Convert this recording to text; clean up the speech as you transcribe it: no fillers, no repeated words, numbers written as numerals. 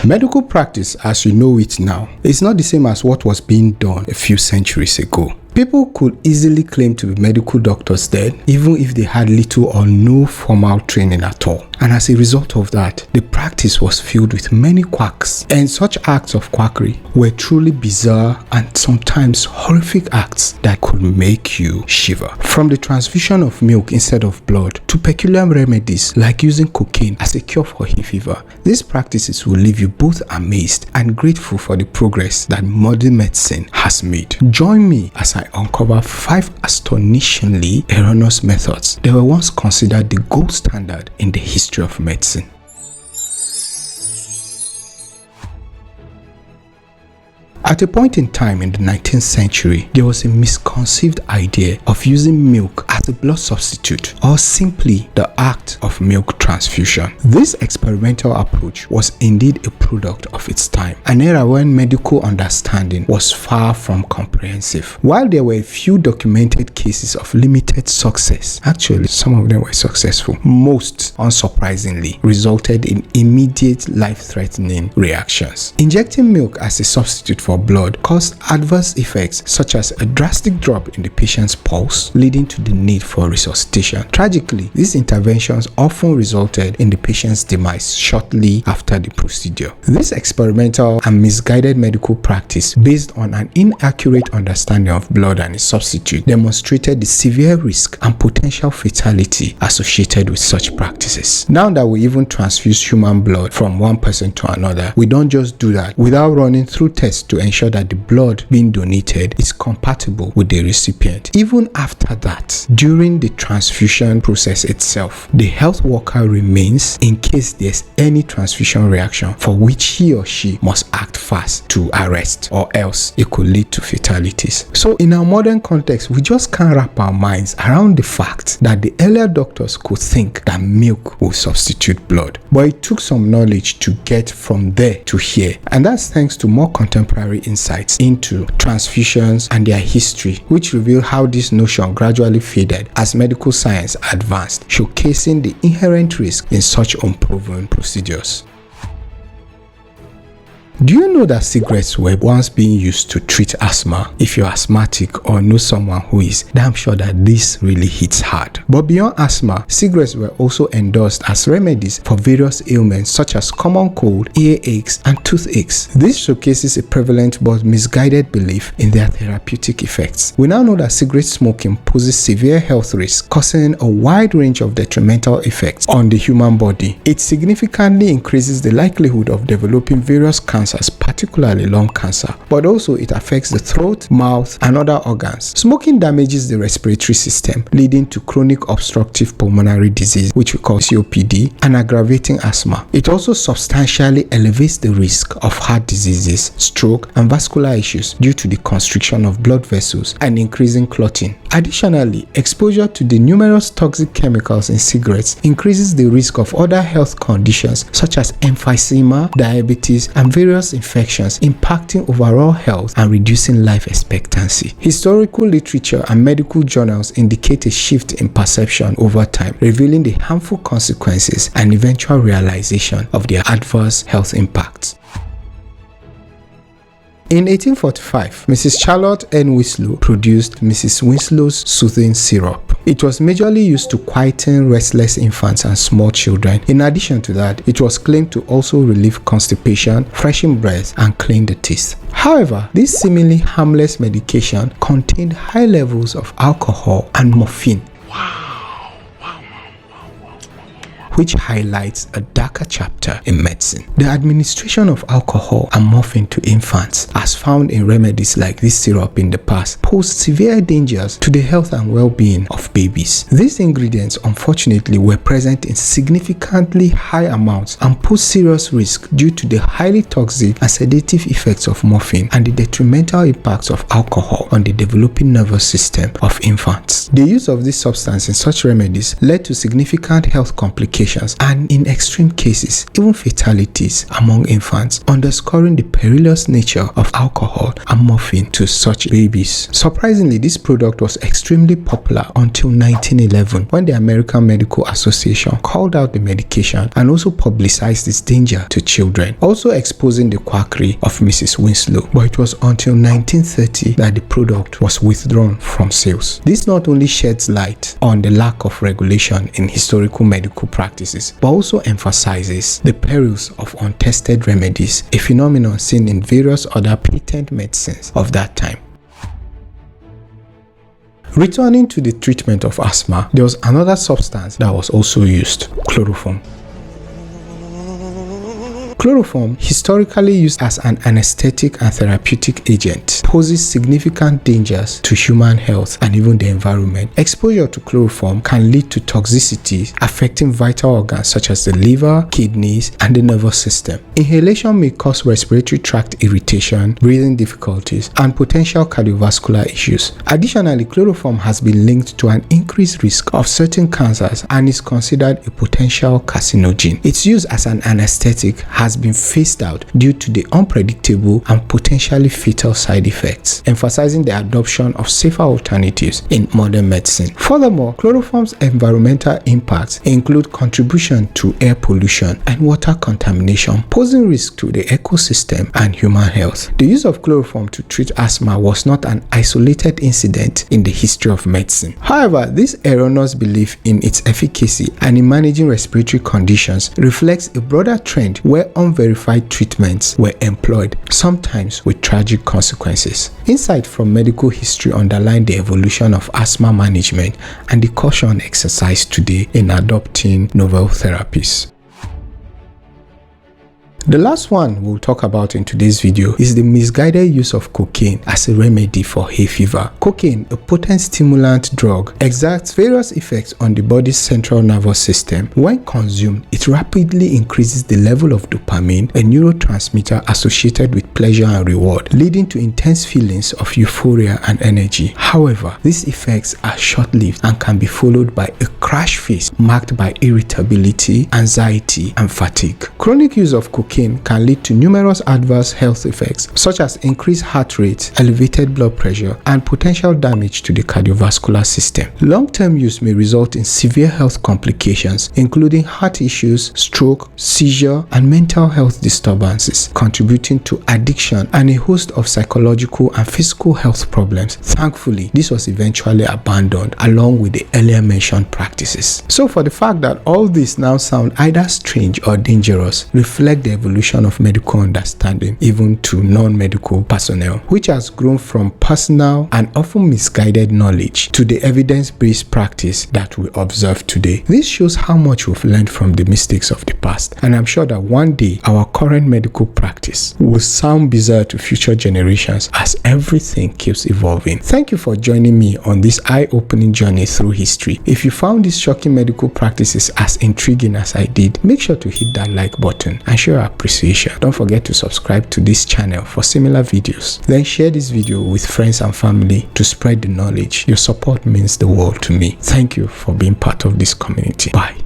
Medical practice as you know it now is not the same as what was being done a few centuries ago. People could easily claim to be medical doctors then, even if they had little or no formal training at all. And as a result of that, the practice was filled with many quacks. And such acts of quackery were truly bizarre and sometimes horrific acts that could make you shiver. From the transfusion of milk instead of blood to peculiar remedies like using cocaine as a cure for hay fever, these practices will leave you both amazed and grateful for the progress that modern medicine has made. Join me as I uncover 5 astonishingly erroneous methods that were once considered the gold standard in the history of medicine. At a point in time in the 19th century, there was a misconceived idea of using milk as a blood substitute or simply the act of milk transfusion. This experimental approach was indeed a product of its time, an era when medical understanding was far from comprehensive. While there were a few documented cases of limited success, actually some of them were successful, most unsurprisingly resulted in immediate life-threatening reactions. Injecting milk as a substitute for blood caused adverse effects such as a drastic drop in the patient's pulse, leading to the need for resuscitation. Tragically, these interventions often resulted in the patient's demise shortly after the procedure. This experimental and misguided medical practice, based on an inaccurate understanding of blood and its substitute, demonstrated the severe risk and potential fatality associated with such practices. Now that we even transfuse human blood from one person to another, we don't just do that without running through tests to ensure that the blood being donated is compatible with the recipient. Even after that, during the transfusion process itself, the health worker remains in case there's any transfusion reaction for which he or she must act fast to arrest, or else it could lead to fatalities. So in our modern context, we just can't wrap our minds around the fact that the earlier doctors could think that milk will substitute blood. But it took some knowledge to get from there to here, and that's thanks to more contemporary insights into transfusions and their history, which reveal how this notion gradually faded as medical science advanced, showcasing the inherent risk in such unproven procedures. Do you know that cigarettes were once being used to treat asthma? If you're asthmatic or know someone who is, then I'm sure that this really hits hard. But beyond asthma, cigarettes were also endorsed as remedies for various ailments such as common cold, earaches, and toothaches. This showcases a prevalent but misguided belief in their therapeutic effects. We now know that cigarette smoking poses severe health risks, causing a wide range of detrimental effects on the human body. It significantly increases the likelihood of developing various cancers, particularly lung cancer, but also it affects the throat, mouth, and other organs. Smoking damages the respiratory system, leading to chronic obstructive pulmonary disease, which we call COPD, and aggravating asthma. It also substantially elevates the risk of heart diseases, stroke, and vascular issues due to the constriction of blood vessels and increasing clotting. Additionally, exposure to the numerous toxic chemicals in cigarettes increases the risk of other health conditions such as emphysema, diabetes, and various infections, impacting overall health and reducing life expectancy. Historical literature and medical journals indicate a shift in perception over time, revealing the harmful consequences and eventual realization of their adverse health impacts. In 1845, Mrs. Charlotte N. Winslow produced Mrs. Winslow's soothing syrup. It was majorly used to quieten restless infants and small children. In addition to that, it was claimed to also relieve constipation, freshen breath, and clean the teeth. However, this seemingly harmless medication contained high levels of alcohol and morphine, which highlights a darker chapter in medicine. The administration of alcohol and morphine to infants, as found in remedies like this syrup in the past, posed severe dangers to the health and well-being of babies. These ingredients, unfortunately, were present in significantly high amounts and posed serious risk due to the highly toxic and sedative effects of morphine and the detrimental impacts of alcohol on the developing nervous system of infants. The use of this substance in such remedies led to significant health complications complications, and in extreme cases, even fatalities among infants, underscoring the perilous nature of alcohol and morphine to such babies. Surprisingly, this product was extremely popular until 1911, when the American Medical Association called out the medication and also publicized its danger to children, also exposing the quackery of Mrs. Winslow. But it was until 1930 that the product was withdrawn from sales. This not only sheds light on the lack of regulation in historical medical practices, but also emphasizes the perils of untested remedies, a phenomenon seen in various other patent medicines of that time. Returning to the treatment of asthma, there was another substance that was also used: chloroform. Chloroform, historically used as an anesthetic and therapeutic agent, poses significant dangers to human health and even the environment. Exposure to chloroform can lead to toxicity affecting vital organs such as the liver, kidneys, and the nervous system. Inhalation may cause respiratory tract irritation, breathing difficulties, and potential cardiovascular issues. Additionally, chloroform has been linked to an increased risk of certain cancers and is considered a potential carcinogen. Its use as an anesthetic has been phased out due to the unpredictable and potentially fatal side effects, emphasizing the adoption of safer alternatives in modern medicine. Furthermore, chloroform's environmental impacts include contribution to air pollution and water contamination, posing risk to the ecosystem and human health. The use of chloroform to treat asthma was not an isolated incident in the history of medicine. However, this erroneous belief in its efficacy and in managing respiratory conditions reflects a broader trend where unverified treatments were employed, sometimes with tragic consequences. Insight from medical history underline the evolution of asthma management and the caution exercised today in adopting novel therapies. The last one we'll talk about in today's video is the misguided use of cocaine as a remedy for hay fever. Cocaine, a potent stimulant drug, exerts various effects on the body's central nervous system. When consumed, it rapidly increases the level of dopamine, a neurotransmitter associated with pleasure and reward, leading to intense feelings of euphoria and energy. However, these effects are short-lived and can be followed by a crash phase marked by irritability, anxiety, and fatigue. Chronic use of cocaine can lead to numerous adverse health effects such as increased heart rate, elevated blood pressure, and potential damage to the cardiovascular system. Long-term use may result in severe health complications, including heart issues, stroke, seizure, and mental health disturbances, contributing to addiction and a host of psychological and physical health problems. Thankfully, this was eventually abandoned along with the earlier mentioned practices. So for the fact that all this now sound either strange or dangerous, reflect the evolution of medical understanding even to non-medical personnel, which has grown from personal and often misguided knowledge to the evidence-based practice that we observe today. This shows how much we've learned from the mistakes of the past, and I'm sure that one day our current medical practice will sound bizarre to future generations as everything keeps evolving. Thank you for joining me on this eye-opening journey through history. If you found these shocking medical practices as intriguing as I did, make sure to hit that like button and show your appreciation. Don't forget to subscribe to this channel for similar videos. Then share this video with friends and family to spread the knowledge. Your support means the world to me. Thank you for being part of this community. Bye.